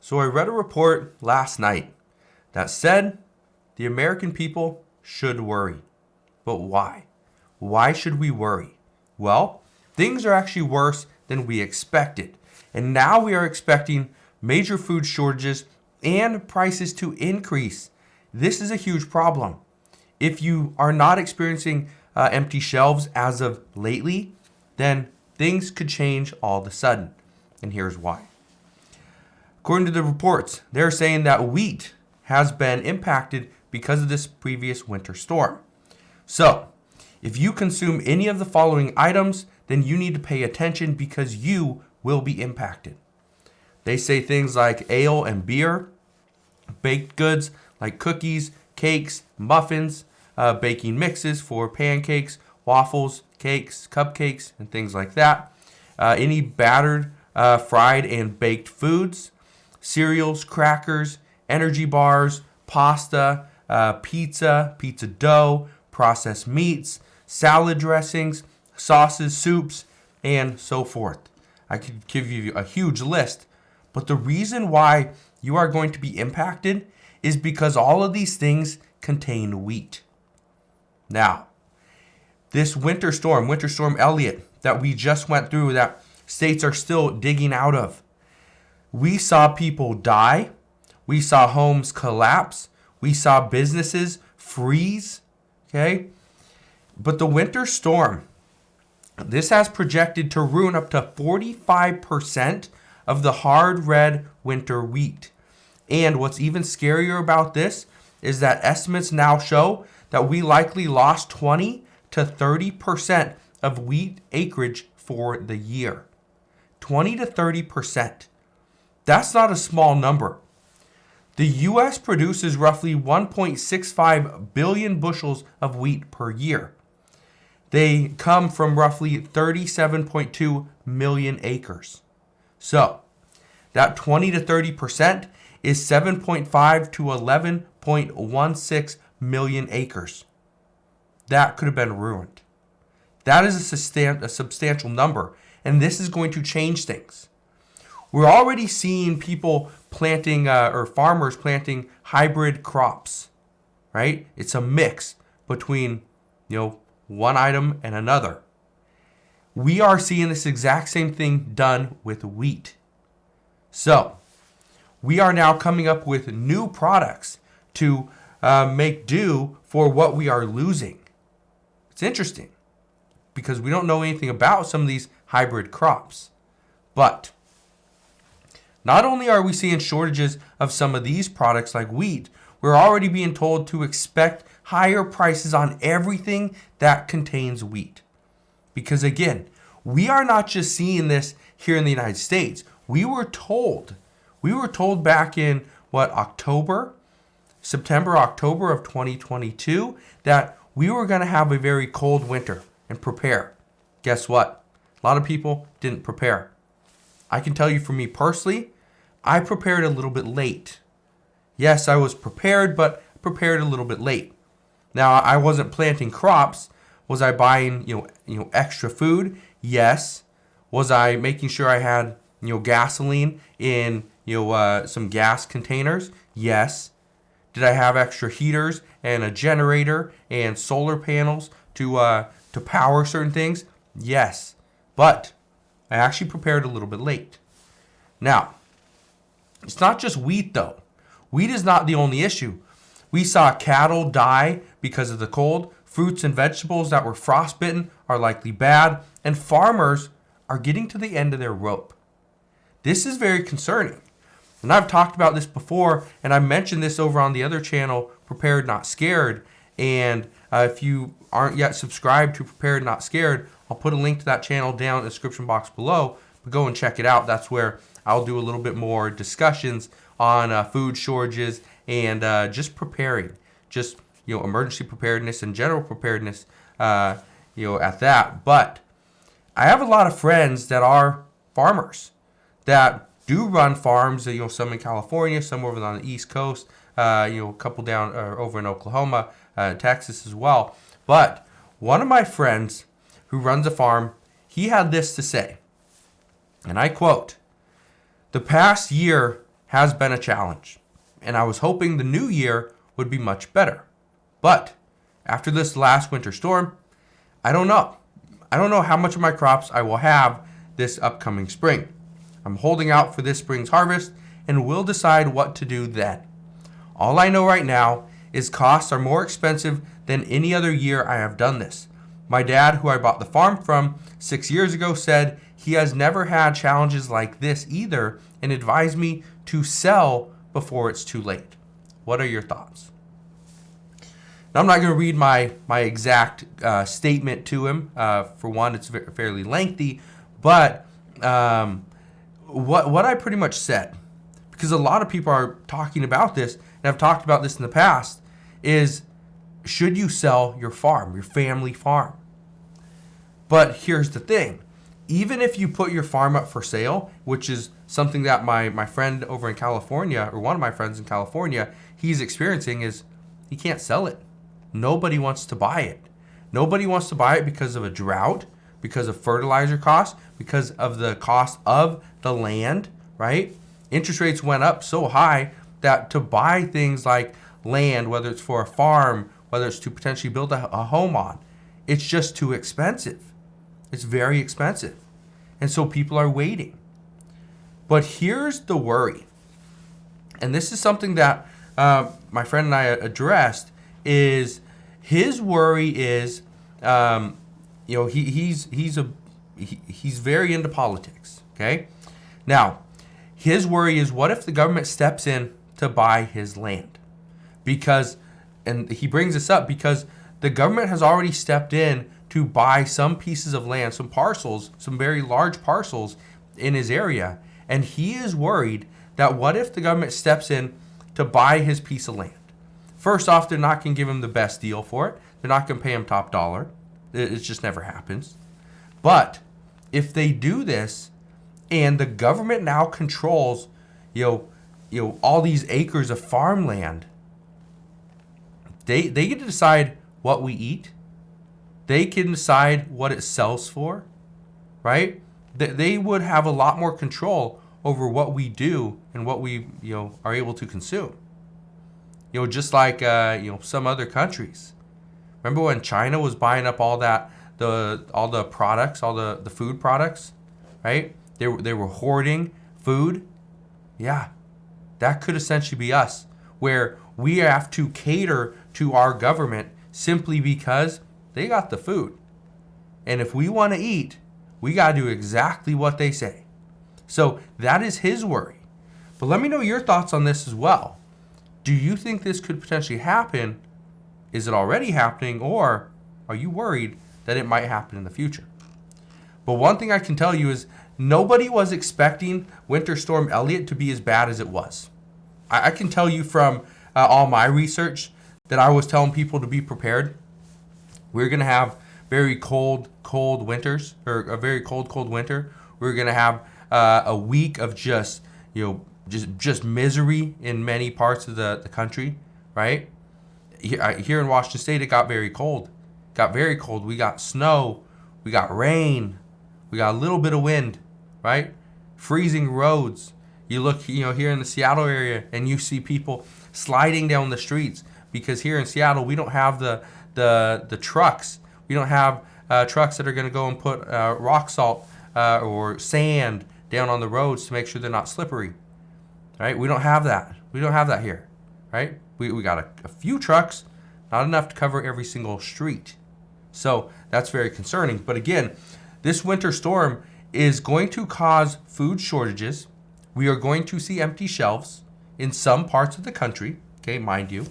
So I read a report last night that said the American people should worry. But why? Why should we worry? Well, things are actually worse than we expected. And now we are expecting major food shortages and prices to increase. This is a huge problem. If you are not experiencing empty shelves as of lately, then things could change all of a sudden. And here's why. According to the reports, they're saying that wheat has been impacted because of this previous winter storm. So, if you consume any of the following items, then you need to pay attention because you will be impacted. They say things like ale and beer, baked goods like cookies, cakes, muffins, baking mixes for pancakes, waffles, cakes, cupcakes, and things like that. Any battered, fried, and baked foods, cereals, crackers, energy bars, pasta, pizza dough, processed meats, salad dressings, sauces, soups, and so forth. I could give you a huge list, but the reason why you are going to be impacted is because all of these things contain wheat. Now, this winter storm Elliott, that we just went through, that states are still digging out of, we saw people die, we saw homes collapse, we saw businesses freeze, okay? But the winter storm, this has projected to ruin up to 45% of the hard red winter wheat. And what's even scarier about this is that estimates now show that we likely lost 20 to 30% of wheat acreage for the year. 20 to 30%. That's not a small number. The U.S. produces roughly 1.65 billion bushels of wheat per year. They come from roughly 37.2 million acres. So, that 20 to 30% is 7.5 to 11.16 million acres. That could have been ruined. That is a substantial number, and this is going to change things. We're already seeing people planting, or farmers planting hybrid crops, right? It's a mix between, one item and another. We are seeing this exact same thing done with wheat. So, we are now coming up with new products to make do for what we are losing. It's interesting because we don't know anything about some of these hybrid crops. But not only are we seeing shortages of some of these products like wheat, we're already being told to expect higher prices on everything that contains wheat. Because again, we are not just seeing this here in the United States. We were told back in September, October of 2022, that we were going to have a very cold winter and prepare. Guess what? A lot of people didn't prepare. I can tell you for me personally, I prepared a little bit late. Yes, I was prepared, but prepared a little bit late. Now, I wasn't planting crops. Was I buying, extra food? Yes. Was I making sure I had, gasoline in, some gas containers? Yes. Did I have extra heaters and a generator and solar panels to power certain things? Yes. But I actually prepared a little bit late. Now, it's not just wheat though. Wheat is not the only issue. We saw cattle die because of the cold. Fruits and vegetables that were frostbitten are likely bad. And farmers are getting to the end of their rope. This is very concerning. And I've talked about this before, and I mentioned this over on the other channel, Prepared Not Scared. And if you aren't yet subscribed to Prepared Not Scared, I'll put a link to that channel down in the description box below. But go and check it out. That's where I'll do a little bit more discussions on food shortages and just preparing, just emergency preparedness and general preparedness, at that. But I have a lot of friends that are farmers that do run farms. Some in California, some over on the East Coast, a couple down over in Oklahoma, Texas as well. But one of my friends who runs a farm, he had this to say, and I quote, "The past year has been a challenge, and I was hoping the new year would be much better. But after this last winter storm, I don't know. I don't know how much of my crops I will have this upcoming spring. I'm holding out for this spring's harvest and will decide what to do then. All I know right now is costs are more expensive than any other year I have done this. My dad, who I bought the farm from 6 years ago, said he has never had challenges like this either and advised me to sell before it's too late. What are your thoughts? Now, I'm not going to read my exact statement to him. For one, it's fairly lengthy, but what I pretty much said, because a lot of people are talking about this, and I've talked about this in the past, is should you sell your farm, your family farm? But here's the thing. Even if you put your farm up for sale, which is something that my friend over in California, or one of my friends in California, he's experiencing, is he can't sell it. Nobody wants to buy it. Nobody wants to buy it because of a drought, because of fertilizer costs, because of the cost of the land, right? Interest rates went up so high that to buy things like land, whether it's for a farm, whether it's to potentially build a home on, it's just too expensive. It's very expensive. And so people are waiting. But here's the worry. And this is something that my friend and I addressed, is his worry is, he's very into politics, okay? Now, his worry is, what if the government steps in to buy his land? Because, and he brings this up because the government has already stepped in to buy some pieces of land, some parcels, some very large parcels in his area. And he is worried that what if the government steps in to buy his piece of land? First off, they're not going to give him the best deal for it. They're not going to pay him top dollar. It just never happens. But if they do this, and the government now controls, all these acres of farmland, they get to decide what we eat. They can decide what it sells for, right? They would have a lot more control over what we do and what we, are able to consume. Just like, some other countries. Remember when China was buying up all the products, all the food products, right? They were hoarding food. Yeah, that could essentially be us, where we have to cater to our government simply because they got the food. And if we want to eat, we got to do exactly what they say. So that is his worry. But let me know your thoughts on this as well. Do you think this could potentially happen? Is it already happening? Or are you worried that it might happen in the future? But one thing I can tell you is nobody was expecting Winter Storm Elliott to be as bad as it was. I can tell you from all my research that I was telling people to be prepared. We're going to have very cold winters, or a very cold winter. We're going to have a week of just misery in many parts of the country, right? Here in Washington State, it got very cold. We got snow. We got rain. We got a little bit of wind, right? Freezing roads. You look, here in the Seattle area, and you see people sliding down the streets because here in Seattle, we don't have the trucks. We don't have trucks that are going to go and put rock salt or sand down on the roads to make sure they're not slippery, right? We don't have that. We don't have that here, right? We got a few trucks, not enough to cover every single street. So that's very concerning. But again, this winter storm is going to cause food shortages. We are going to see empty shelves in some parts of the country, okay, mind you.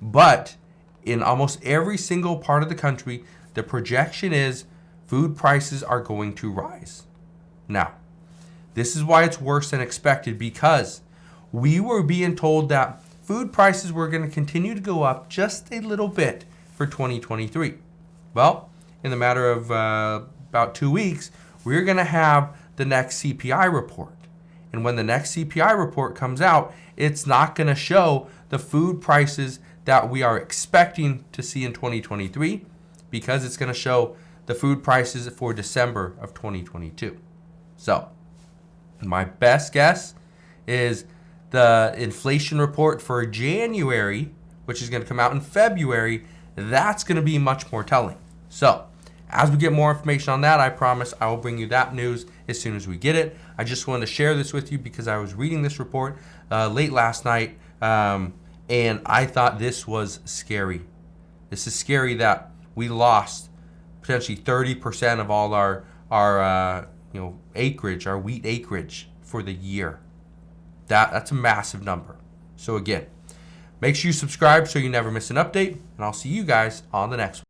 But in almost every single part of the country, the projection is food prices are going to rise. Now, this is why it's worse than expected, because we were being told that food prices were going to continue to go up just a little bit for 2023. Well, in the matter of about 2 weeks, we're going to have the next CPI report. And when the next CPI report comes out, it's not going to show the food prices that we are expecting to see in 2023, because it's going to show the food prices for December of 2022. So, my best guess is the inflation report for January, which is going to come out in February, that's going to be much more telling. So as we get more information on that, I promise I will bring you that news as soon as we get it. I just wanted to share this with you because I was reading this report late last night, and I thought this was scary. This is scary that we lost potentially 30% of all our acreage, our wheat acreage for the year. That's a massive number. So again, make sure you subscribe so you never miss an update, and I'll see you guys on the next one.